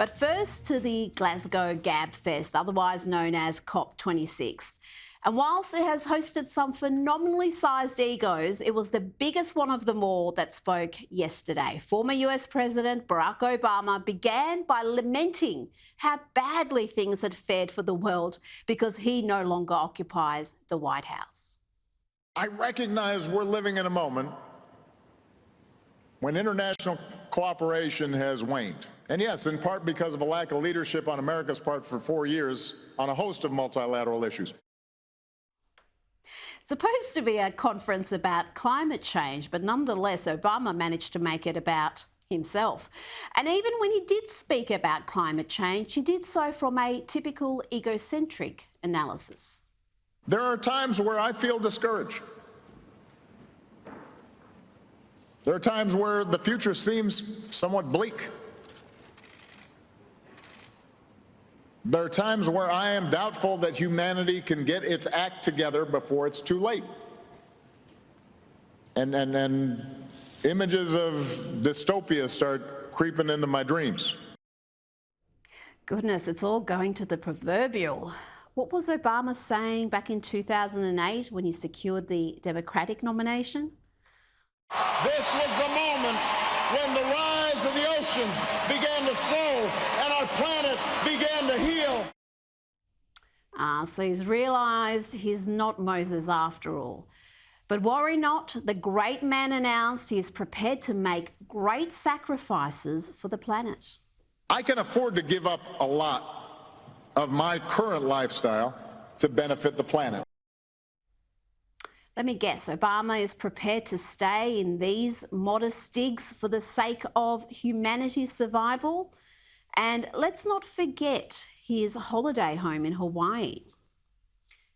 But first to the Glasgow Gab Fest, otherwise known as COP26. And whilst it has hosted some phenomenally sized egos, it was the biggest one of them all that spoke yesterday. Former US President Barack Obama began by lamenting how badly things had fared for the world because he no longer occupies the White House. I recognize we're living in a moment when international cooperation has waned. And yes, in part because of a lack of leadership on America's part for 4 years on a host of multilateral issues. It's supposed to be a conference about climate change, but nonetheless, Obama managed to make it about himself. And even when he did speak about climate change, he did so from a typical egocentric analysis. There are times where I feel discouraged. There are times where the future seems somewhat bleak. There are times where I am doubtful that humanity can get its act together before it's too late. And images of dystopia start creeping into my dreams. Goodness, it's all going to the proverbial. What was Obama saying back in 2008 when he secured the Democratic nomination? This was the moment when the rise of the oceans began to slow and our planet began to heal. So he's realised he's not Moses after all. But worry not, the great man announced he is prepared to make great sacrifices for the planet. I can afford to give up a lot of my current lifestyle to benefit the planet. Let me guess, Obama is prepared to stay in these modest digs for the sake of humanity's survival. And let's not forget his holiday home in Hawaii,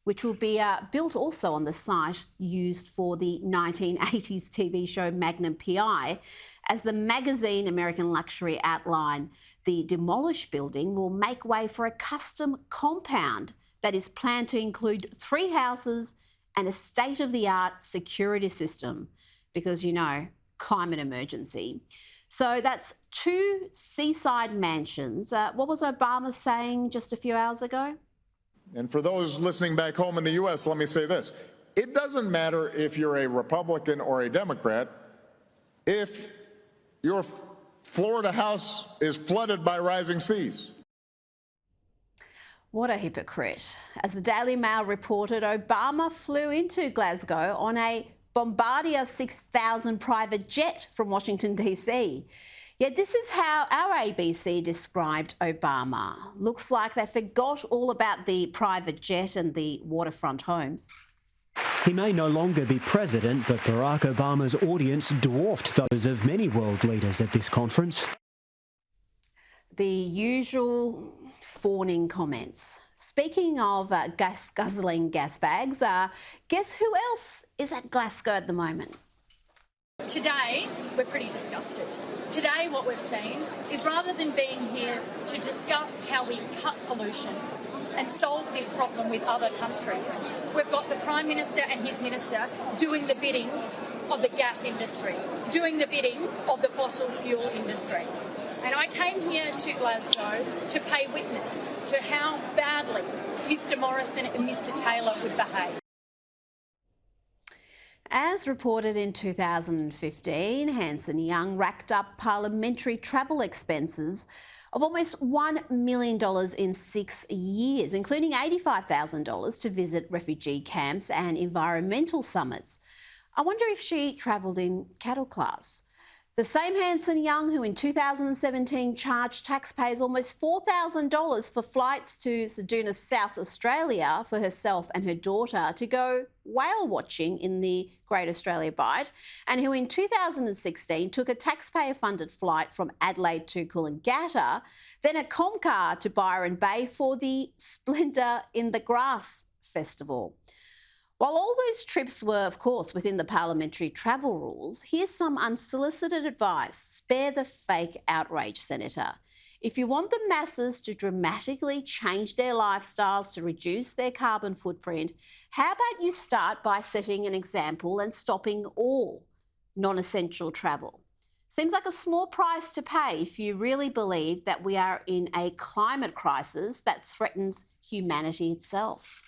which will be built also on the site used for the 1980s TV show Magnum P.I. As the magazine American Luxury outlined, the demolished building will make way for a custom compound that is planned to include 3 houses and a state-of-the-art security system because, you know, climate emergency. So that's 2 seaside mansions. What was Obama saying just a few hours ago? And for those listening back home in the U.S., let me say this. It doesn't matter if you're a Republican or a Democrat. If your Florida house is flooded by rising seas. What a hypocrite. As the Daily Mail reported, Obama flew into Glasgow on a Bombardier 6000 private jet from Washington, D.C. Yet this is how our ABC described Obama. Looks like they forgot all about the private jet and the waterfront homes. He may no longer be president, but Barack Obama's audience dwarfed those of many world leaders at this conference. The usual fawning comments. Speaking of guzzling gas bags, guess who else is at Glasgow at the moment? Today, we're pretty disgusted. Today, what we've seen is rather than being here to discuss how we cut pollution and solve this problem with other countries, we've got the Prime Minister and his minister doing the bidding of the gas industry, doing the bidding of the fossil fuel industry. And I came here to Glasgow to pay witness to how badly Mr Morrison and Mr Taylor would behave. As reported in 2015, Hanson Young racked up parliamentary travel expenses of almost $1 million in 6 years, including $85,000 to visit refugee camps and environmental summits. I wonder if she travelled in cattle class. The same Hanson Young who in 2017 charged taxpayers almost $4,000 for flights to Ceduna, South Australia for herself and her daughter to go whale watching in the Great Australia Bight, and who in 2016 took a taxpayer-funded flight from Adelaide to Coolangatta, then a Comcar to Byron Bay for the Splendour in the Grass Festival. While all those trips were, of course, within the parliamentary travel rules, here's some unsolicited advice. Spare the fake outrage, Senator. If you want the masses to dramatically change their lifestyles to reduce their carbon footprint, how about you start by setting an example and stopping all non-essential travel? Seems like a small price to pay if you really believe that we are in a climate crisis that threatens humanity itself.